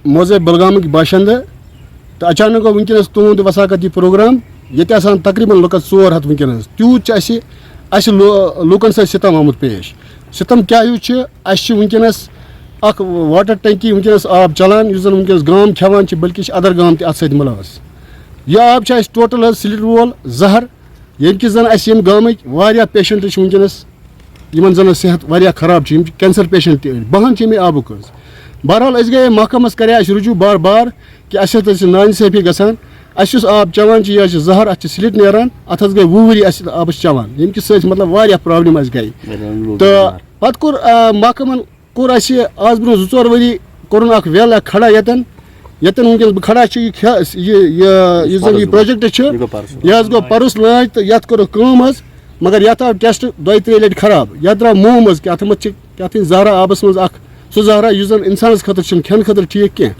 موزے بلگام باشندہ تو اچانک گو ونکس تہد وساقتی پروگرام یہ آسان تقریباً لکس 400 ونکس تیوت اس لوکن ست ستم آمت پیش ستم کیا ہوں ونکس اخ واٹر ٹینکی ونکس آب چلان اس ونکس گام کھیوان بلکہ ادر گام تہ ات ملوث یہ آب ٹوٹل سلٹ وول زہر یم کہ زن اس گامک واریاہ پیشنٹ ونکس یمن زن صحت واریاہ خراب کینسر پیشنٹ بہان امی آبک بہرحال اس گئے محکمس کرے اس رجوع بار بار کہ اس ناانصافی گژھان اس آب چوان یہ زہر ات سلٹ نیران ات گئی 20 ؤری اس آبس چوان یم کہ سۭتۍ مطلب واریاہ پرابلم اس گئی تو پتہ کور محکمن کور اس آز برو 2-4 ؤری کورن اخ ویل کھڑا یتن ونکس بہ کھڑا یہ زن یہ پروجیکٹ یہ گو پرس لانچ تو یت کور کٲم حظ مگر یت آو ٹیسٹ 2-3 لٹہِ خراب یت درٛاو موم حظ کہ اتھ منٛز کیٛاہ زہرا آبس منٛز اکھ سُہ زہرا یُس زن انسانس خٲطرٕ چھُنہٕ کھٮ۪نہٕ خٲطرٕ ٹھیٖک کینٛہہ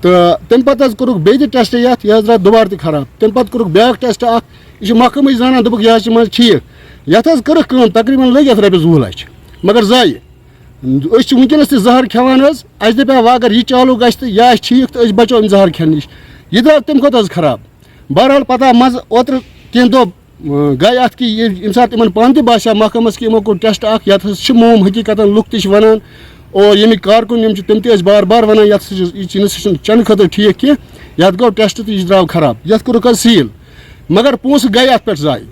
تہٕ تمہِ پتہٕ حظ کوٚرُکھ بیٚیہِ تہِ ٹیسٹ یتھ یہِ حظ درٛاو دُبارٕ تہِ خراب تمہِ پتہٕ کوٚرُکھ بیٛاکھ ٹیسٹ اکھ یہِ چھُ محکمٕے زانان دوٚپُکھ یہِ حظ چھُ منٛزٕ ٹھیٖک یتھ حظ کٔرٕکھ کٲم تقریٖباً لٔگۍ یتھ رۄپیس 20 لچھ مگر ضایہِ أسۍ چھِ ونکیٚنس تہِ زہر کھٮ۪وان حظ اسہِ دپیٛاو وۄنۍ اگر یہِ چالوٗ گژھِ تہٕ یہِ آسہِ ٹھیٖک تہٕ أسۍ بچو امہِ زہر کھٮ۪نہٕ نِش یہِ درٛاو تمہِ کھۄتہٕ حظ خراب بہرحال پتہٕ آو منٛزٕ اوترٕ کینٛہہ دۄہ گٔے اتھ کہ ییٚمہِ ساتہٕ یِمن پانہٕ تہِ باسیٛو محکمس کہ یِمو کوٚر ٹیسٹ اکھ یتھ حظ چھِ موم حقیٖقتن لُکھ تہِ چھِ ونان اور ییٚمِکۍ کارکُن یِم چھِ تِم تہِ ٲسۍ بار بار ونان یتھ یہِ چھُنہٕ چٮ۪نہٕ خٲطرٕ ٹھیٖک کینٛہہ یتھ گوٚو ٹیسٹ تہٕ یہِ درٛاو خراب یتھ کوٚرُکھ حظ سیٖل مگر پونٛسہٕ گٔے اتھ پٮ۪ٹھ ضایہِ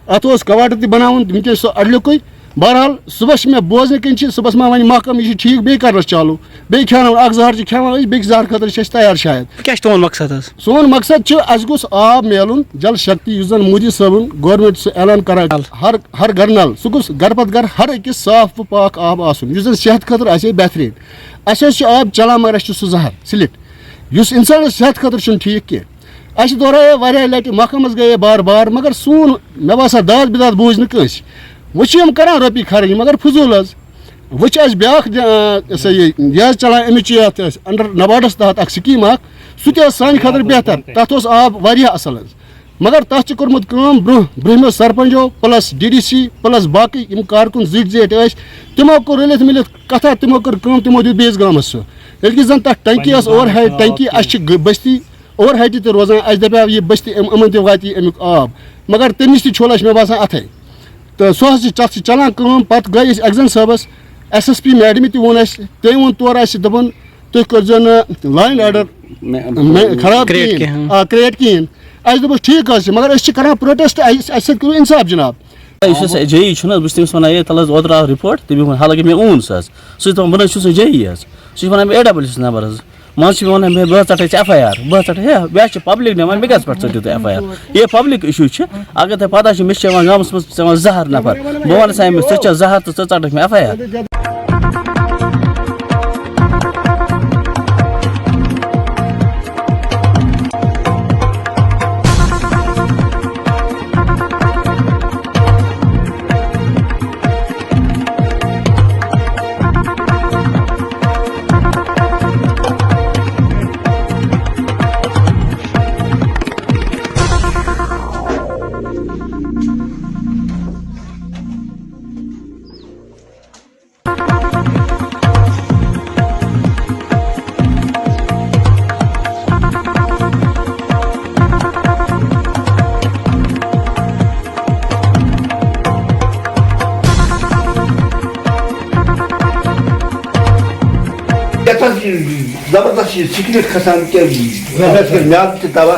اتھ اوس کواٹر تہِ بناوُن ونکیٚس سُہ اڈلیُکُے بہرحال صبحس چھِ مےٚ بوزنہٕ کِنۍ چھِ صبحس ما ونہِ محکمہٕ یہِ چھُ ٹھیٖک بیٚیہِ کرنس چالوٗ بیٚیہِ کھیٛاوناوُن اکھ زہر چھِ کھٮ۪وان أسۍ بیٚکہِ زہر خٲطرٕ چھِ أسۍ تیار شاید کیٛاہ چھُ تُہُنٛد مقصد حظ سون مقصد چھُ اسہِ گوٚژھ آب میلُن جل شکتی یُس زن مودی صٲبُن گورمنٹ سُہ اعلان کران ہر گھر نل سُہ گوٚژھ گرٕ پتہٕ گرٕ ہر أکِس صاف و پاک آب آسُن یُس زن صحت خٲطرٕ آسہِ ہے بہتریٖن اسہِ حظ چھُ آب چلان مگر اسہِ چھُ سُہ زہر سلٹ یُس انسانس صحت خٲطرٕ چھُنہٕ ٹھیٖک کینٛہہ اسہِ دورایے واریاہ لٹہِ محکمس گٔیے بار بار مگر سون مےٚ باسان داد بداد بوٗز نہٕ کٲنٛسہِ وۄنۍ چھِ یِم کران رۄپیہِ خرٕچ مگر فضوٗل حظ وۄنۍ چھِ اَسہِ بیٛاکھ یہِ حظ چلان اَمِچ یَتھ انڈر نباڈس تحت اکھ سکیٖم اکھ سُہ تہِ ٲس سانہِ خٲطرٕ بہتر تتھ اوس آب واریاہ اصل حظ مگر تتھ چھِ کوٚرمُت کٲم برٛونٛہمو سرپنچو پلس DDC پلس باقٕے یِم کارکُن زِٹھۍ زیٹھۍ ٲسۍ تِمو کوٚر رٔلِتھ مِلِتھ کتھا تِمو کٔر کٲم تِمو دیُت بیٚیِس گامس سُہ ییٚلہِ کہِ زن تتھ ٹنکی ٲس اوور ہیڈ ٹنکی اسہِ چھِ بستی اوور ہیڈِ تہِ روزان اسہِ دپیٛاو یہِ بستی یِمن تہِ واتہِ یہِ امیُک آب مگر تمہِ نِش تہِ چھوٚل اسہِ مےٚ باسان اتھے تہٕ سُہ حظ چھِ تتھ چھِ چلان کٲم پتہٕ گٔے أسۍ ایٚگزن صٲبس SSP میڈمہِ تہِ ووٚن اسہِ تٔمۍ ووٚن تورٕ اسہِ دوٚپُن تُہۍ کٔرۍزیو نہٕ لا اینڈ آرڈر خراب کِہیٖنۍ کریٹ کِہیٖنۍ اسہِ دوٚپُس ٹھیٖک حظ چھُ مگر أسۍ چھِ کران پروٹیسٹ اسہِ سۭتۍ کٔرِو انصاف جناب اس جی چھُنہٕ حظ بہٕ چھُس تٔمِس وَنان ہے تَلہٕ حظ اوترٕ آو رِپوٹ تٔمۍ حالانکہِ مےٚ اوٚن سُہ حظ سُہ چھُ دَپان بہٕ نہ حظ چھُس نہٕ جی حظ سُہ چھُ وَنان مےٚ AWS نمبر حظ منٛزٕ چھِ مےٚ وَنان مےٚ بہٕ حظ ژَٹے ژےٚ FIR بہٕ حظ ژَٹے ہے بیٚیہِ چھِ پبلِک نِوان مےٚ کیٛازِ پٮ۪ٹھ ژٔٹِو تُہۍ FIR یہِ پبلِک اِشوٗ چھِ اگر تۄہہِ پتہ چھِ مےٚ چھِ یِوان گامَس منٛز ژٕ زہر نفر بہٕ وَنَس أمِس ژٕ چھَکھ زہر تہٕ ژٕ ژَٹکھ مےٚ FIR زبردست سکریٹ کھسان میادٕ تہِ دوا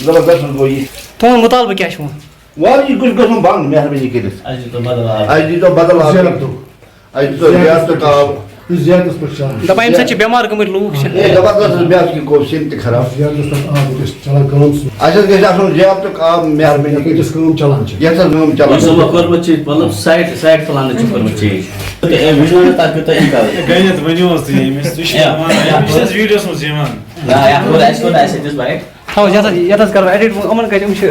زبردست گوٚو یہِ تُہُنٛد مُطالبہٕ کیٛاہ چھُ وۄنۍ یہِ گوٚژھ گژھُن بنٛد مہربٲنی کٔرِتھ اَسہِ دیٖتو بدل آب اَسہِ دیٖتو رِیاستُک آب دَپان اَمہِ سۭتۍ چھِ بٮ۪مار گٔمٕتۍ لوٗکھ چھِ زبردست میادٕ کہِ گوٚو سِنۍ تہِ خراب اَسہِ حظ گژھِ آسُن رِیاستُک آب مہربٲنی کٔرِتھ یَتھ حظ کٲم چلان کوٚرمُت چھِ مطلب سایڈ پلانٕچ چھِ کوٚرمُت چینج تَتھ پیوٚو تۄہہِ اِنکار تھاوو یَتھ حظ کرو ایڈِٹ یِمن کَتہِ یِم چھِ